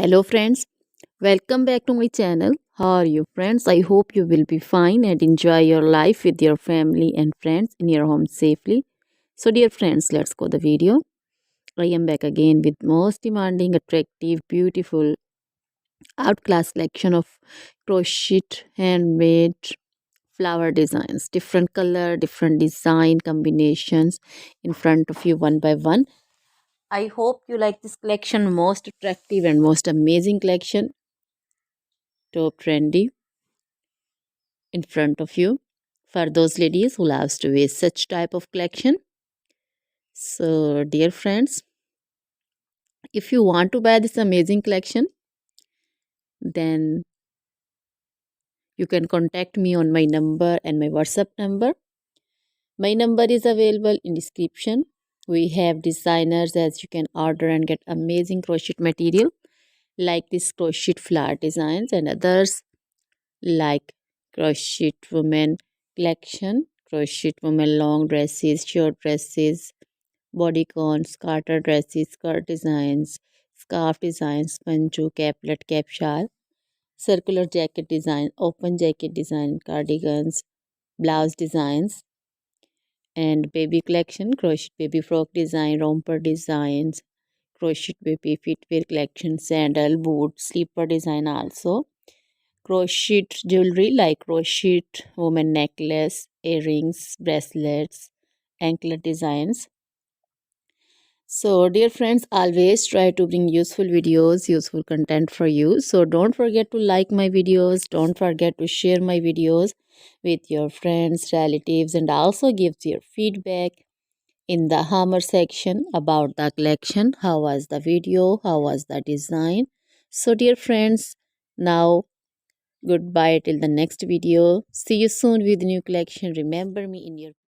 Hello friends, welcome back to my channel. How are you friends? I hope you will be fine and enjoy your life with your family and friends in your home safely. So dear friends, let's go the video. I am back again with most demanding, attractive, beautiful outclass collection of crochet handmade flower designs, different color, different design combinations in front of you one by one. I hope you like this collection, most attractive and most amazing collection, top trendy in front of you for those ladies who loves to wear such type of collection. So dear friends, if you want to buy this amazing collection, then you can contact me on my number and my WhatsApp number. My number is available in description. We have designers as you can order and get amazing crochet material like this crochet flower designs and others like crochet women collection, crochet women long dresses, short dresses, bodycons, garter dresses, skirt designs, scarf designs, panju, caplet, cap shawl, circular jacket design, open jacket design, cardigans, blouse designs, and baby collection, crochet baby frock design, romper designs, crochet baby footwear collection, sandal, boot, slipper design also. Crochet jewelry like crochet woman necklace, earrings, bracelets, anklet designs. So, dear friends, always try to bring useful videos, useful content for you. So, don't forget to like my videos, don't forget to share my videos with your friends, relatives, and also give your feedback in the hammer section about the collection. How was the video? How was the design? So, dear friends, now goodbye till the next video. See you soon with new collection. Remember me in your